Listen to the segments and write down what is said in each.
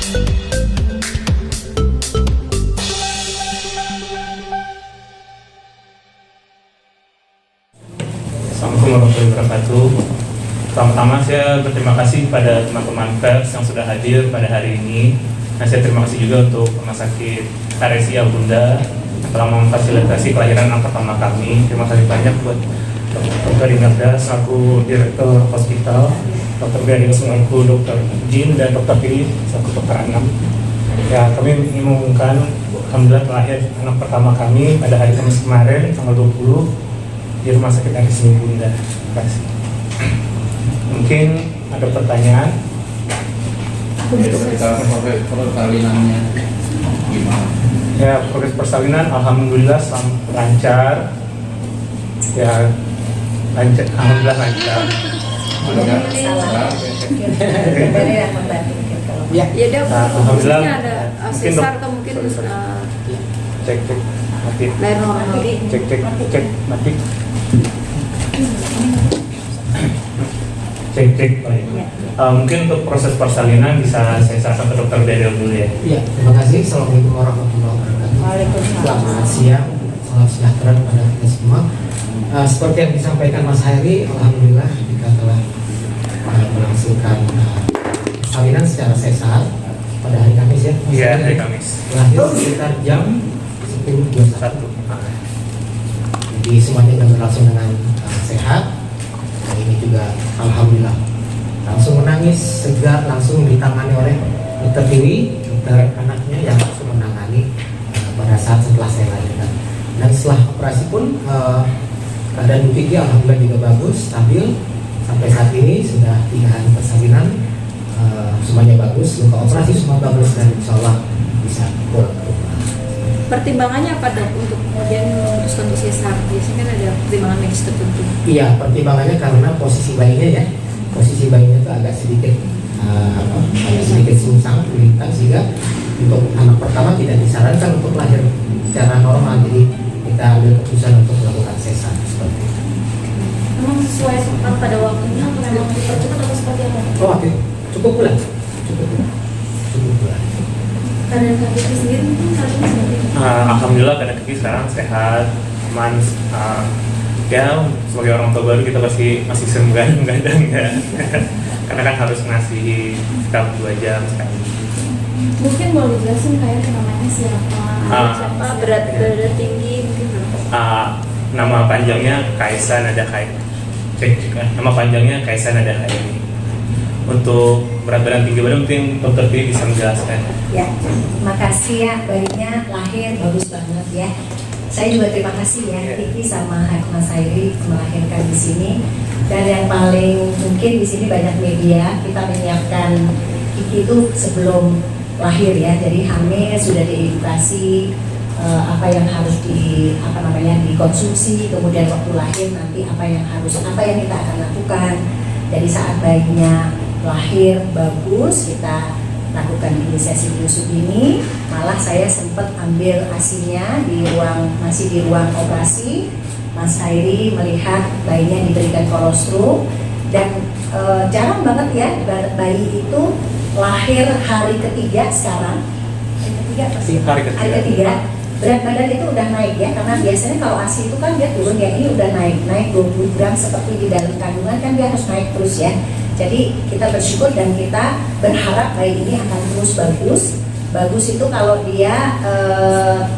Assalamualaikum warahmatullahi wabarakatuh. Pertama-tama saya berterima kasih kepada teman-teman pers yang sudah hadir pada hari ini. Saya terima kasih juga untuk Rumah Sakit RSI Bunda yang telah memfasilitasi kelahiran anak pertama kami. Terima kasih banyak buat Dr. Imelda selaku Direktur Hospital, Dr. Beni selaku Dr. Jin, dan Dr. Pilih selaku Dr. Anam. Ya, kami ingin mengumumkan alhamdulillah lahir anak pertama kami pada hari Kamis kemarin tanggal 20 di Rumah Sakit RSI Bunda. Terima kasih. Mungkin ada pertanyaan. Kita persalinannya gimana? Ya, proses persalinan alhamdulillah lancar. Ya, lancar. Alhamdulillah lancar. Ya, dok. Alhamdulillah. Ada sesar atau mungkin cek mati. lahir normal. Cek mati. Cek. Mungkin untuk proses persalinan bisa saya serahkan ke Dokter Bedel dulu ya. Iya, terima kasih. Assalamualaikum warahmatullahi wabarakatuh. Waalaikumsalam. Selamat siang, salam sejahtera kepada kita semua. Seperti yang disampaikan Mas Hairi, alhamdulillah kita telah melangsungkan persalinan secara sesar pada hari Kamis ya. Iya, hari Kamis. Lahir sekitar jam 10.21. Jadi semuanya sudah berlangsung dengan sehat. Dan ini juga alhamdulillah langsung menangis, segar, langsung ditangani oleh Dr. Tiwi, dokter anaknya yang langsung menangani pada saat setelah saya lahirkan. Dan setelah operasi pun keadaan Bu Kiki alhamdulillah juga bagus, stabil. Sampai saat ini sudah 3 hari persalinan, semuanya bagus, luka operasi semua bagus, dan insya Allah bisa pulang ke rumah. Pertimbangannya apa, dok, untuk kemudian memutuskan untuk sesar? Biasanya kan ada pertimbangan medis tertentu. Iya, pertimbangannya karena posisi bayinya ya. Posisi bayinya itu agak sedikit sungsang, melintang, sehingga untuk anak pertama tidak disarankan untuk lahir secara normal. Jadi kita ambil keputusan untuk melakukan sesar seperti itu. Memang sesuai pada waktunya atau memang dipercepat atau seperti apa? Oh, oke. Cukup bulan. Keadaan kaki sendiri mungkin saat ini seperti apa? Alhamdulillah keadaan Kiki sekarang sehat, aman. Ya, sebagai orang tua baru kita pasti masih sering begadang ya. Karena kan harus ngasih sekitar 2 jam sekali. Mungkin boleh dijelasin kayak namanya siapa? Siapa, berat tinggi mungkin. Nama panjangnya Kaisa Nada Khairi. Nama panjangnya Kaisa Nada Khairi. Untuk berat badan tinggi badan mungkin Dokter Pi bisa menjelaskan. Ya, terima kasih ya, bayinya lahir bagus banget ya. Saya juga terima kasih ya, Kiki sama Mas Hairi melahirkan di sini. Dan yang paling mungkin di sini banyak media, kita menyiapkan Kiki itu sebelum lahir ya. Jadi hamil sudah diedukasi apa yang harus dikonsumsi, kemudian waktu lahir nanti apa yang kita akan lakukan. Jadi saat bayinya lahir bagus, kita lakukan imunisasi biusuk ini. Malah saya sempat ambil ASI-nya masih di ruang operasi. Mas Hairi melihat bayinya diberikan kolostrum, dan jarang banget ya bayi itu lahir hari ketiga sekarang. Hari ketiga berat badan itu udah naik ya, karena biasanya kalau ASI itu kan dia turun ya, ini udah naik 20 gram seperti di dalam kandungan, kan dia harus naik terus ya. Jadi kita bersyukur dan kita berharap bayi ini akan terus bagus. Bagus itu kalau dia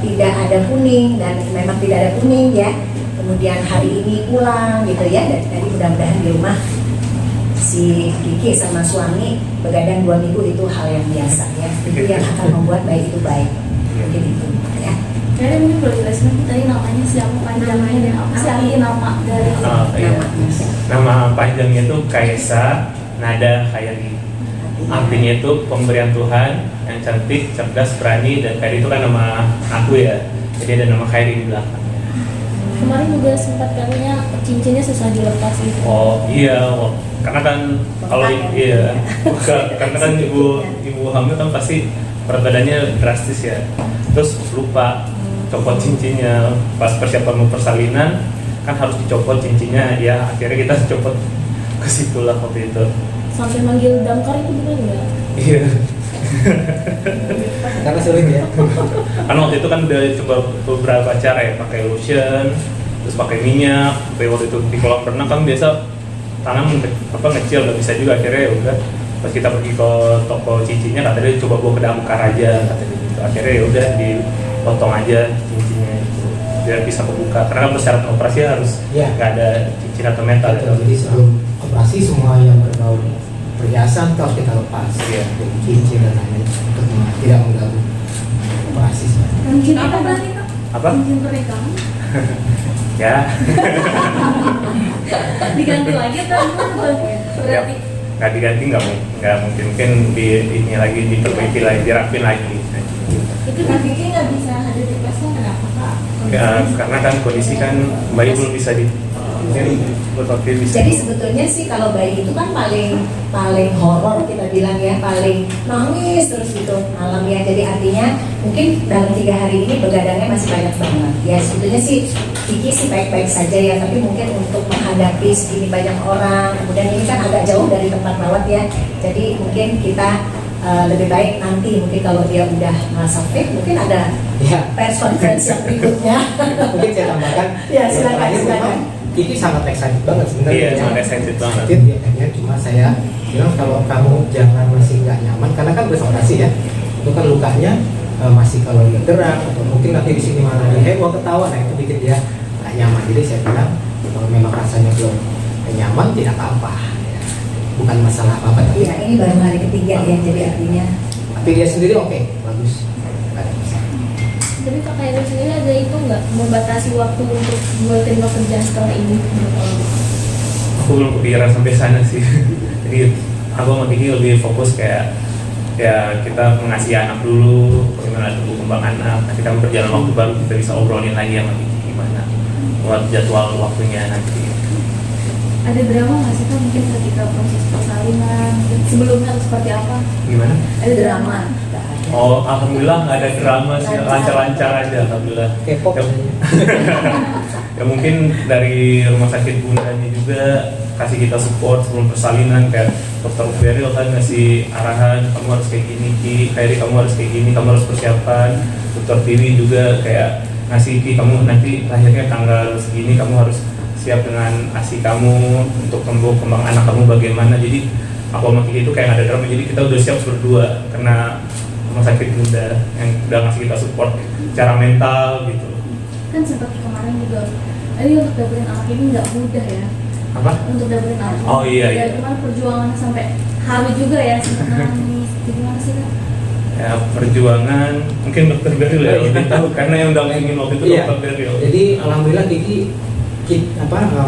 tidak ada kuning, dan memang tidak ada kuning ya. Kemudian hari ini pulang gitu ya. Jadi mudah-mudahan di rumah si Kiki sama suami begadang 2 minggu itu hal yang biasa ya. Itu yang akan membuat bayi itu baik. Mungkin itu ya. Jadi mungkin boleh jelasin tadi namanya siapa, panjangnya dan apa sih arti nama dari Nama panjangnya itu Kaisa Nada Khairi. Artinya itu pemberian Tuhan yang cantik, cerdas, berani, dan Khairi itu kan nama aku ya. Jadi ada nama Khairi di belakangnya. Kemarin juga sempat katanya cincinnya susah dilepas gitu. Oh iya, karena kan kalau iya, karena kan ibu hamil kan pasti berat badannya drastis ya. Terus lupa copot cincinnya pas persiapan mau persalinan, kan harus dicopot cincinnya ya, akhirnya kita copot ke situ lah waktu itu. Sampai manggil damkar itu bukan enggak? Iya. Karena sulit ya. Karena waktu itu kan udah coba beberapa cara ya, pakai lotion, terus pakai minyak. Waktu itu di kolam renang kan biasa tangan ngecil, nggak bisa juga, akhirnya ya udah pas kita pergi ke toko cincinnya katanya coba bawa ke damkar aja katanya gitu. Akhirnya ya udah dipotong aja cincinnya itu biar bisa kebuka, karena kan persyaratan operasi harus Iya. nggak ada cincin atau metal ya. Jadi sebelum operasi semua yang berbau perhiasan itu harus kita lepas. Iya. Jadi cincin dan lain-lain untuk tidak mengganggu operasi sebenarnya. Mungkin apa berarti Kak? Apa? Mungkin pernikahan Ya. diganti lagi atau berarti Nggak diganti, nggak mungkin ini lagi diperbaiki lagi, dirapin lagi. Itu Kak Kiki nggak bisa hadir di pesta kenapa Kak? Ya, karena kan kondisi kan bayi belum bisa bisa. Jadi sebetulnya sih kalau bayi itu kan paling horor kita bilang ya, paling nangis terus gitu malamnya. Jadi artinya mungkin dalam 3 hari ini begadangnya masih banyak banget. Ya sebetulnya sih Kiki sih baik-baik saja ya, tapi mungkin untuk menghadapi segini banyak orang, kemudian ini kan agak jauh dari tempat rawat ya. Jadi mungkin kita lebih baik nanti mungkin kalau dia udah merasa fit mungkin ada Ya, press conference yang berikutnya. mungkin saya tambahkan. Ya, silakan, terakhir silakan. memang Kiki sangat excited banget sebenarnya. Iya, sangat excited banget. Excited, ya, akhirnya cuma saya bilang kalau kamu jangan masih nggak nyaman, karena kan beroperasi ya, itu kan lukanya masih kalau dia gerak atau mungkin nanti di sini malah dia heboh ketawa, nah itu bikin dia nggak nyaman. Jadi saya bilang kalau memang rasanya belum nyaman tidak apa-apa, ya. Bukan masalah apa-apa. Tapi, Iya, ini baru hari ketiga ya, jadi artinya tapi dia sendiri oke, bagus, nggak ada masalah. Tapi Kak Khairul sendiri ada itu nggak membatasi waktu untuk buat terima kerjaan setelah ini? Aku belum kepikiran sampai sana sih. Jadi aku sama Kiki lebih fokus kayak ya kita mengasihi anak dulu, bagaimana tumbuh kembang anak. Nanti kita berjalan waktu baru kita bisa obrolin lagi sama Kiki gimana buat jadwal waktunya nanti. ada drama nggak sih Kak mungkin ketika proses persalinan sebelumnya atau seperti apa? Gimana? Ada drama. Oh, alhamdulillah nggak ada drama sih, lancar-lancar aja alhamdulillah. K-pop Ya, ya mungkin dari rumah sakit bundanya juga kasih kita support sebelum persalinan, kayak dokter Beril kan ngasih arahan, kamu harus kayak gini Ki, Khairi kamu harus kayak gini, kamu harus persiapan. Dokter Tiwi juga kayak ngasih Ki, kamu nanti lahirnya tanggal segini, kamu harus siap dengan ASI kamu untuk tumbuh kembang anak kamu bagaimana. Jadi aku sama Kiki itu kayak nggak ada drama, jadi kita udah siap berdua karena rumah sakit bunda yang udah ngasih kita support secara mental gitu. Kan sempat kemarin juga untuk dapetin anak ini nggak mudah ya. Apa? Untuk dapetin anak. Oh, iya, iya. Gimana perjuangan sampai haru juga ya, sempat nangis. Gimana sih Kak? Ya perjuangan mungkin dokter Beril ya lebih tahu karena yang udah ngomongin waktu itu Iya. dokter Beril. Jadi alhamdulillah Kiki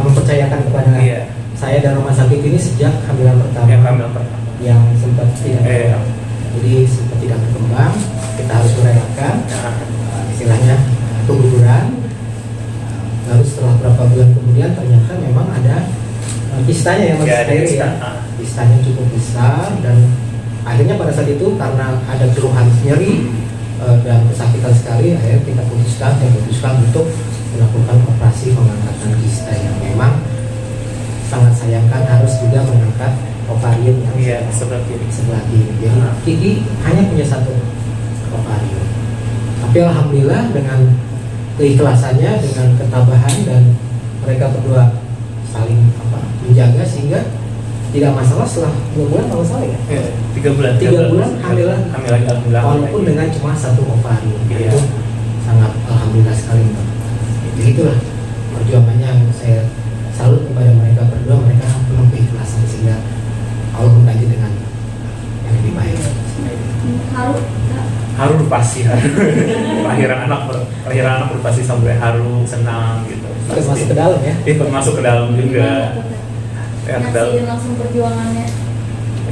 mempercayakan kepada Iya. saya dan rumah sakit ini sejak hamil pertama Yang kami pertama. yang sempat tidak Iya. jadi sempat tidak berkembang, kita harus merelakan Nah, istilahnya keguguran. Lalu setelah berapa bulan kemudian ternyata memang ada kistanya yang ya, ada Khairi kista. ya. Kistanya cukup besar dan akhirnya pada saat itu karena ada keluhan nyeri dan kesakitan sekali, akhirnya kita memutuskan untuk melakukan operasi pengangkatan kista yang memang sangat sayangkan harus juga mengangkat ovarium yang Iya, sebelah kiri. sebelah kiri. Jadi Kiki hanya punya satu ovarium. Tapi alhamdulillah dengan keikhlasannya, dengan ketabahan dan mereka berdua saling menjaga sehingga tidak masalah setelah 2 bulan kalau salah ya. Ya, 3 bulan. 3 bulan hamil lagi alhamdulillah. walaupun dengan cuma satu ovarium. Iya. Itu sangat alhamdulillah sekali Mbak. Jadi itulah perjuangannya yang saya salut kepada mereka berdua, mereka penuh keikhlasan sehingga Allah mengganti dengan yang lebih baik. Haru Kak. Haru pasti haru. Lahiran anak pasti sampai haru, senang gitu. Terus masuk ke dalam ya. Ikut masuk ke dalam juga. Ya, ke dalam. Nyaksiin langsung perjuangannya.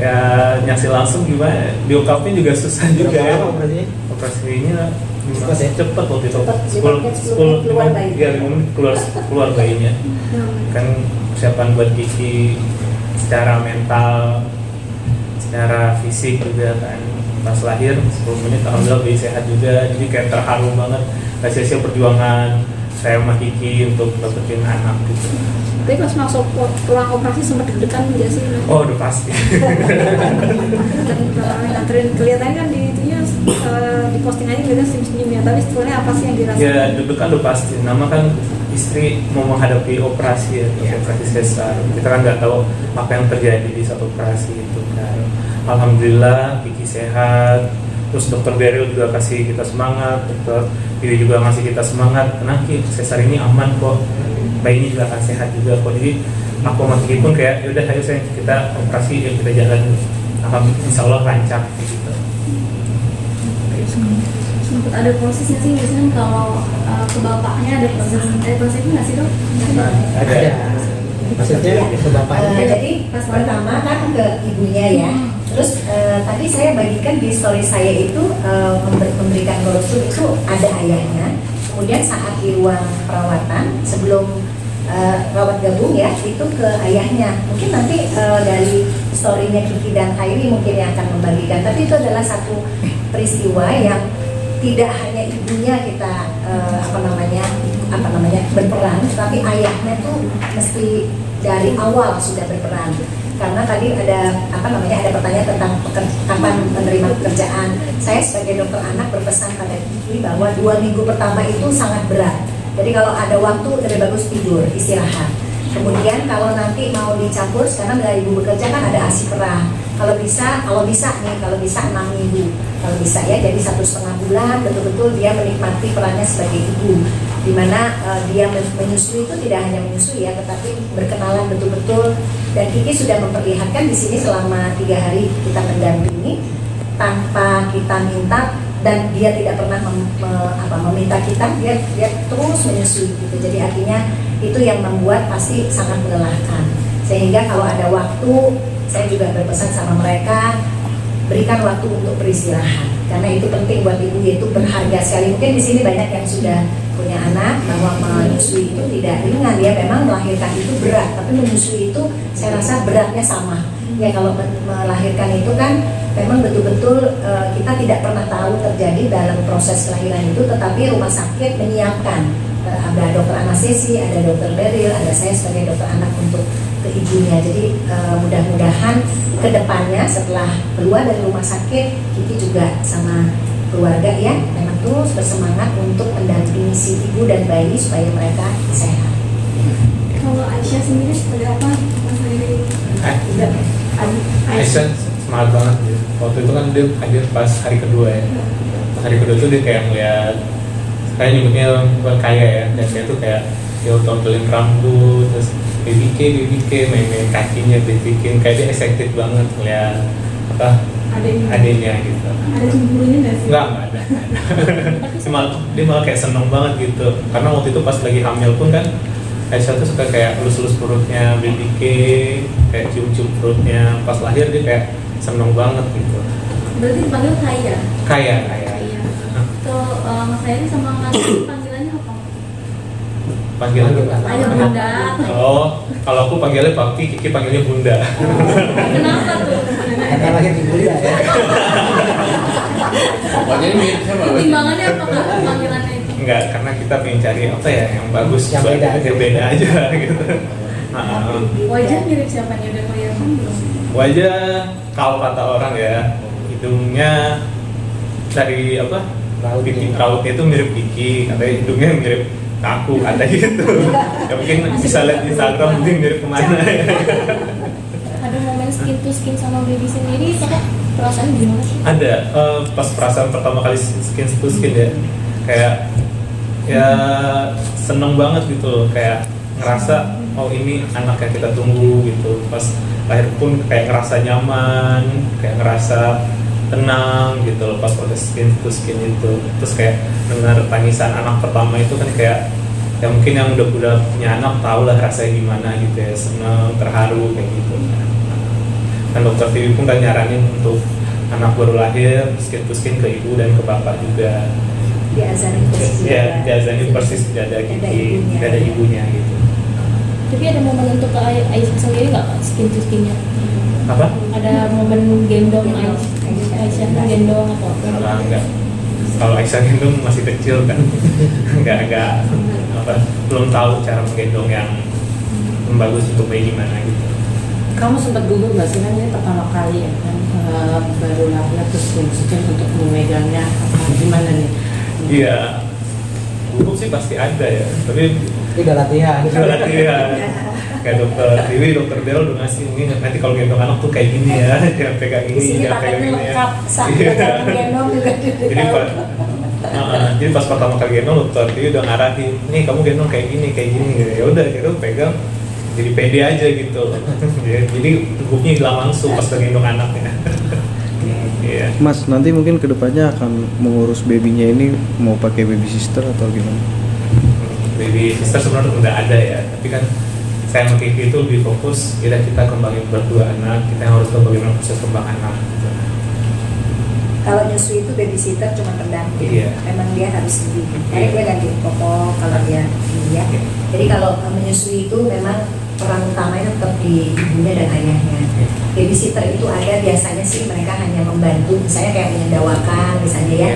Ya nyaksi langsung gimana? Diungkapin juga susah juga Berapa ya. lama operasinya? Operasinya Cepat ya? cepet waktu itu. Cepat, 5 menit keluar bayi. Ya 5 menit keluar bayinya. Kan persiapan buat Kiki secara mental, secara fisik juga kan. Pas lahir 10 menit alhamdulillah bayi sehat juga, jadi kayak terharu banget. Gak sia-sia perjuangan saya sama Kiki untuk dapetin anak gitu. Tapi pas masuk ruang operasi sempat deg-degan nggak sih? Oh udah pasti. Nganterin kelihatannya kan di itunya di postingannya kelihatan senyum-senyum ya. Tapi sebetulnya apa sih yang dirasakan? Ya deg-degan udah pasti. Nama kan istri mau menghadapi operasi ya, operasi sesar. Kita kan nggak tahu apa yang terjadi di saat operasi itu kan. Alhamdulillah Kiki sehat. Terus dokter Beryl juga kasih kita semangat, dokter Dewi juga ngasih kita semangat. Karena sesar ini aman kok, bayinya juga akan sehat juga kok. Jadi aku sama Kiki pun kayak yaudah ayo sayang kita operasi, yuk kita jalan. Insya Allah lancar gitu. Sempat ada prosesnya sih, biasanya kalau ke bapaknya ada prosesnya nggak sih dok? Ada. Maksudnya ke bapaknya. Jadi pas pertama kan ke ibunya ya. Terus tadi saya bagikan di story saya itu memberikan brosur itu ada ayahnya. Kemudian saat di ruang perawatan sebelum rawat gabung ya itu ke ayahnya. Mungkin nanti dari storynya Kiki dan Khairi mungkin yang akan membagikan. Tapi itu adalah satu peristiwa yang tidak hanya ibunya kita berperan, tapi ayahnya tuh mesti dari awal sudah berperan. Karena tadi ada pertanyaan tentang kapan menerima pekerjaan. Saya sebagai dokter anak berpesan pada Kiki bahwa 2 minggu pertama itu sangat berat. Jadi kalau ada waktu lebih bagus tidur, istirahat. Kemudian kalau nanti mau dicampur, sekarang dari ibu bekerja kan ada ASI perah. Kalau bisa 6 minggu. Kalau bisa ya, jadi 1,5 bulan betul-betul dia menikmati perannya sebagai ibu. Dimana dia menyusui itu tidak hanya menyusui ya, tetapi berkenalan betul-betul. Dan Kiki sudah memperlihatkan di sini selama 3 hari kita mendampingi tanpa kita minta, dan dia tidak pernah meminta kita, dia terus menyusui gitu. Jadi artinya itu yang membuat pasti sangat melelahkan. Sehingga kalau ada waktu, saya juga berpesan sama mereka, berikan waktu untuk beristirahat, karena itu penting buat ibu, yaitu berharga sekali. Mungkin di sini banyak yang sudah punya anak, bahwa menyusui itu tidak ringan ya, memang melahirkan itu berat, tapi menyusui itu saya rasa beratnya sama. Ya kalau melahirkan itu kan memang betul-betul kita tidak pernah tahu terjadi dalam proses kelahiran itu, tetapi rumah sakit menyiapkan, ada dokter anestesi, ada dokter Beryl, ada saya sebagai dokter anak untuk ke ibunya. Jadi mudah-mudahan kedepannya setelah keluar dari rumah sakit, Kiki juga sama keluarga ya memang terus bersemangat untuk mendampingi si ibu dan bayi supaya mereka sehat. Kalau Aisyah sendiri seperti apa? Aisyah semangat banget gitu. Waktu itu kan dia hadir pas hari kedua ya. Pas hari kedua tuh dia kayak ngeliat, kayak nyebutnya bukan kaya ya, dan dia tuh kayak dia tontonin rambut, terus BBK main-main kakinya, bikin kayak dia excited banget ngeliat adiknya gitu. Ada cemburunya nggak sih? Enggak ada. Dia malah kayak seneng banget gitu. Karena waktu itu pas lagi hamil pun kan Aisyah tuh suka kayak elus-elus perutnya, BBK, kayak cium-cium perutnya. Pas lahir dia kayak seneng banget gitu. Berarti dipanggil Kaya? Kaya. Kalau Mas Khairi sama Mas panggilannya apa? Panggilan Ayah Bunda. Oh, kalau aku panggilnya Papi, Kiki panggilnya Bunda. Kenapa tuh? Karena lahir di Bunda ya. Pokoknya ini mirip sama Bapak. Timbangannya apa Kak panggilannya itu? Enggak, karena kita pengen cari apa ya yang bagus, Yang beda aja. yang beda aja gitu. Wajah mirip siapanya, udah kelihatan belum? Wajah kalau kata orang ya, hidungnya dari apa? Rautnya itu mirip Kiki, katanya hidungnya mirip aku, ada gitu. Ya mungkin bisa lihat di Instagram mungkin mirip kemana ya. Ada momen skin to skin sama baby sendiri, Kakak perasaan gimana sih? Ada, pas perasaan pertama kali skin to skin ya, kayak ya seneng banget gitu loh, kayak ngerasa oh ini anak yang kita tunggu gitu. Pas lahir pun kayak ngerasa nyaman, kayak ngerasa tenang gitu loh pas proses skin to skin itu. Terus kayak dengar tangisan anak pertama itu kan kayak ya mungkin yang udah punya anak tau lah rasanya gimana gitu ya, seneng, terharu kayak gitu. Dan dokter Tiwi pun kan nyaranin untuk anak baru lahir skin to skin ke ibu dan ke bapak juga. Diazanin persis Ya, diazanin persis tidak ada Kiki, tidak ada ibunya gitu. Tapi ada momen untuk Aisyah sendiri nggak skin to skinnya? Apa? Ada momen gendong Aisyah gendong atau apa? Enggak. Kalau Aisyah gendong masih kecil kan, nggak belum tahu cara menggendong yang bagus untuk bayi gimana gitu. Kamu sempat gugup nggak sih, kan ini pertama kali ya kan, baru lahir terus konsisten untuk memegangnya, apa gimana nih? Iya, gugup sih pasti ada ya, tapi Udah latihan. kayak dokter Bel udah ngasih ini nanti kalau gendong anak tuh kayak gini ya, jangan pegang Di ini, sini jangan pegang pakainya ini ya. lengkap, saat Iya. gendong juga Jadi pas pertama kali gendong dokter dia udah ngarahin, nih kamu gendong kayak gini gitu. Ya udah akhirnya pegang, jadi pede aja gitu. Jadi gugupnya hilang langsung pas gendong anaknya. Iya. Mas, nanti mungkin kedepannya akan mengurus babynya ini mau pakai baby sister atau gimana? Baby sister sebenarnya udah ada ya, tapi kan saya sama Kiki itu lebih fokus kita kembangin berdua anak, kita yang harus tahu bagaimana proses kembang anak gitu. Kalau nyusui itu babysitter cuma pendamping. Iya. Memang dia harus sendiri. Kayak gue ganti popok kalau dia iya. Jadi kalau menyusui itu memang peran utamanya tetap di ibunya dan ayahnya. Babysitter itu ada biasanya sih mereka hanya membantu, misalnya kayak menyendawakan misalnya ya,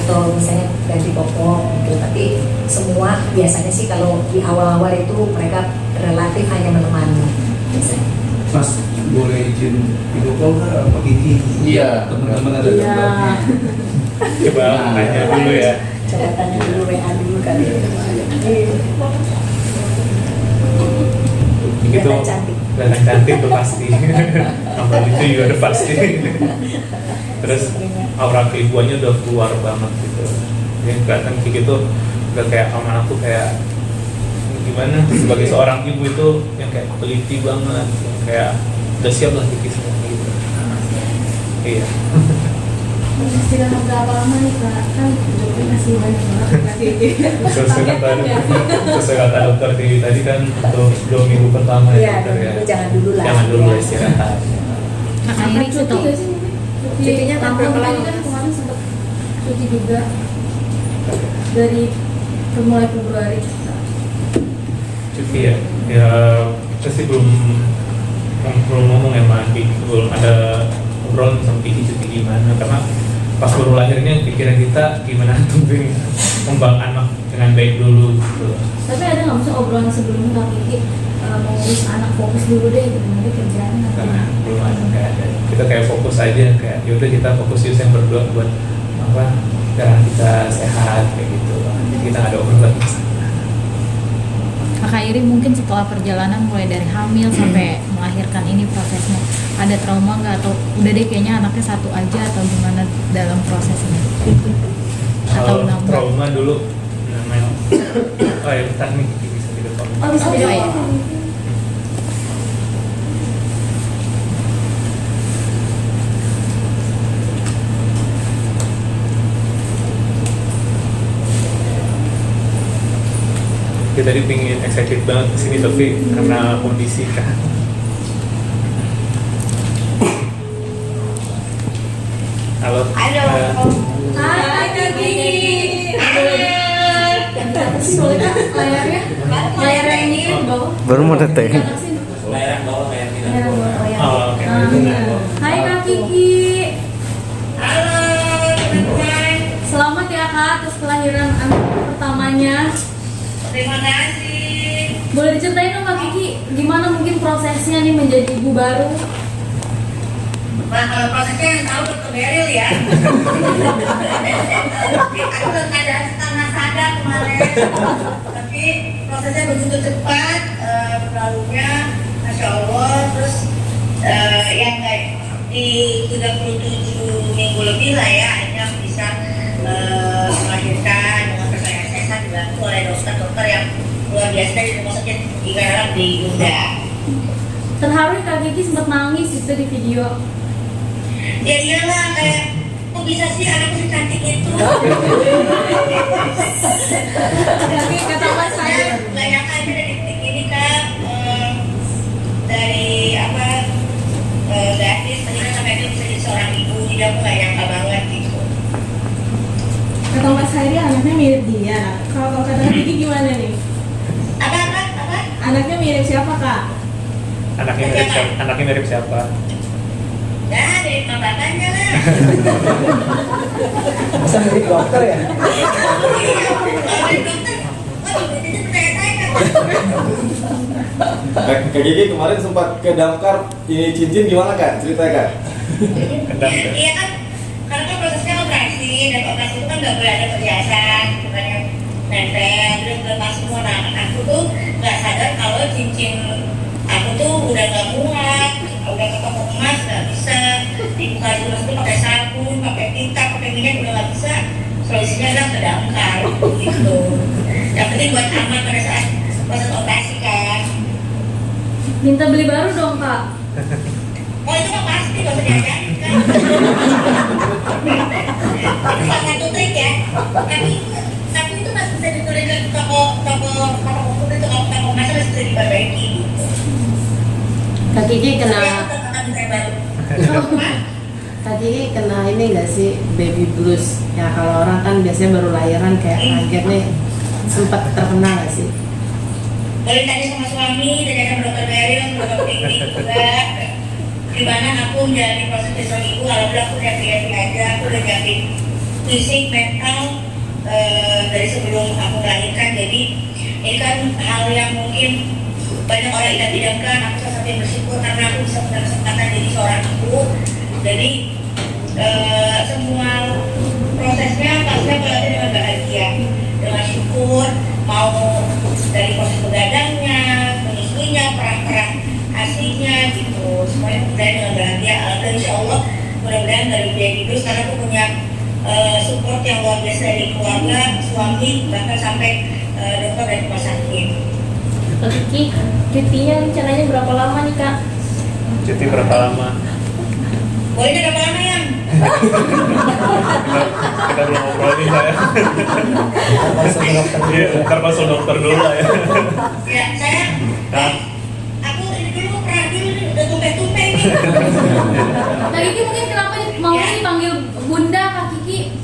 atau misalnya ganti popok gitu. Tapi semua biasanya sih kalau di awal-awal itu mereka relatif hanya menemani. Biasanya. Mas, boleh izin video call nggak sama Kiki? Iya, teman-teman ada gambarnya. Coba tanya dulu ya. Coba tanya dulu, WA dulu kali ya. Gitu, Kelihatan cantik. kelihatan cantik tuh pasti. Tambah itu juga udah pasti. Terus aura keibuannya udah keluar banget gitu. Jadi kelihatan Kiki tuh udah kayak sama anak tuh kayak gimana sebagai seorang ibu itu yang kayak teliti banget, yang kayak udah siap lah Kiki semua gitu. Iya. Istirahat berapa lama nih Kak? Kan dokter masih banyak banget nanti. Sesuai kata dokter Tiwi tadi kan untuk 2 minggu pertama Iya, dokter, dulu jangan dulu lah. Jangan dulu Ya. istirahat. Kakak Iri cuti nggak sih? Cutinya tampil berapa tadi lama? kan kemarin sempat cuti juga dari mulai Februari. Cuti ya, kita sih belum ngomong ya sama Kiki, belum ada ngobrol sama Kiki cuti gimana, karena pas baru lahirnya pikiran kita gimana tumbuhin kembang anak dengan baik dulu gitu. Tapi ada nggak maksudnya obrolan sebelumnya Kak Kiki mau ngurus anak fokus dulu deh gitu, nanti kerjaannya Karena nanti. belum ada, nggak ada. Kita kayak fokus aja, kayak yaudah kita fokus yuk yang berdua buat apa, biar kita sehat kayak gitu. Jadi kita nggak ada obrolan. Kakak Iri mungkin setelah perjalanan mulai dari hamil sampai melahirkan ini prosesnya ada trauma nggak, atau udah deh kayaknya anaknya satu aja, atau gimana dalam prosesnya? Atau Kalau nambah? trauma dulu namanya, oh ya bentar nih Kiki bisa di depan. Oh bisa Oh, juga iya. ya. Kita tadi pingin excited banget kesini tapi karena kondisi kan. Halo. Halo. Hai Kak Kiki. Boleh Kak layarnya? Layar yang ini di bawah. Baru mau teteh. Layar bawah, layar tidak. Layar bawah. Oh, oke. Hai Kak Kiki. Halo teman-teman. Selamat ya Kak atas kelahiran anak pertamanya. Terima kasih. Boleh diceritain dong Kak Kiki, gimana mungkin prosesnya nih menjadi ibu baru? Nah, kalau prosesnya yang tahu Dr. Beril ya. Aku udah keadaan setengah sadar kemarin. Tapi prosesnya begitu cepat, berlalunya, Masya Allah. Terus yang kayak di 37 minggu lebih lah ya, akhirnya bisa melahirkan dengan persalinan sehat dibantu oleh dokter-dokter yang luar biasa di rumah sakit Igarap di Bunda. Terharu Kak Kiki sempat nangis itu di video. Ya iyalah, kayak kok bisa sih anakku secantik itu. Tapi kata Mas saya Nggak nyangka aja dari detik ini Kak, dari apa gratis ternyata sampai dia bisa jadi seorang ibu. Jadi aku nggak nyangka banget gitu. kata Mas Hairi anaknya mirip dia. Kalau kata Kak Kiki gimana nih? Apa? Anaknya mirip siapa Kak? Anaknya mirip siapa? Nah, dari bapaknya lah. Masa mirip dokter ya. Kak Gigi kemarin sempat ke damkar ini cincin gimana Kak? Cerita Kak. Iya kan, karena kan prosesnya operasi dan operasi itu kan nggak boleh ada perhiasan, bukannya nempel, terus lepas semua. Nah, aku tuh nggak sadar kalau cincin aku tuh udah nggak muat, udah ke toko emas nggak bisa, dibuka dulu itu pakai sabun, pakai tinta, pakai minyak udah nggak bisa. Solusinya adalah ke damkar gitu. Yang penting buat aman pada saat proses operasi kan. Minta beli baru dong kak. Oh itu mah pasti gak usah diajarin kan. Salah satu trik ya. Tapi itu masih bisa ditulis ke toko buku itu toko emas masih bisa diperbaiki gitu. Kak Kiki Tapi kena aku tetap akan saya baru. Kak Kiki kena ini nggak sih baby blues? Ya kalau orang kan biasanya baru lahiran kayak kaget nih, sempat terkena nggak sih? Boleh tanya sama suami, tanya sama dokter Meryl, dokter klinik juga. Dimana aku menjalani proses besok ibu, alhamdulillah aku happy aja, aku udah nyiapin fisik, mental dari sebelum aku melahirkan. Jadi ini kan hal yang mungkin banyak orang tidak idamkan. Aku salah satu yang bersyukur karena aku bisa punya kesempatan jadi seorang ibu. Jadi semua prosesnya pastinya berlalu dengan bahagia, dengan syukur. Mau dari proses begadangnya, menyusuinya, perah-perah aslinya gitu, semuanya berjalan dengan bahagia. Dan insya Allah mudah-mudahan dari baby blues karena aku punya support yang luar biasa dari keluarga, suami, bahkan sampai dokter dan rumah sakit. Kak Kiki, cutinya rencananya berapa lama nih kak? Cuti berapa lama? Bolehnya berapa lama ya? Kita belum ngobrol nih saya. Iya, ntar konsul dokter dulu lah ya. Ya, saya aku ini dulu pernah dulu nih, udah tumpe-tumpe nih. Kak Kiki mungkin kenapa maunya dipanggil bunda Kak Kiki?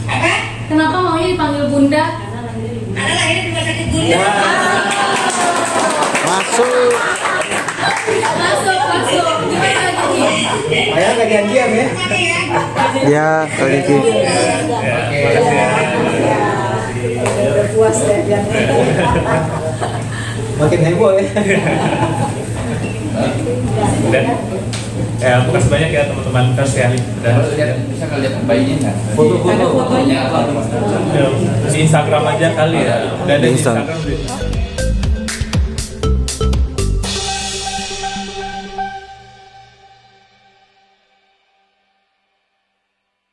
Apa? Kenapa maunya dipanggil bunda? Karena lahirnya di rumah sakit bunda. Masuk. Masuk. Gimana Kak Kiki? Ayah nggak janjian ya? Ya, Kak Gigi. Makasih ya. Udah puas deh biar Makin heboh ya. Dan ya makasih banyak ya teman-teman pers ya. Dan Bisa kalian bayinya nggak? Ada fotonya. apa? di Instagram aja kali ya. Dan ada di Instagram. Instagram.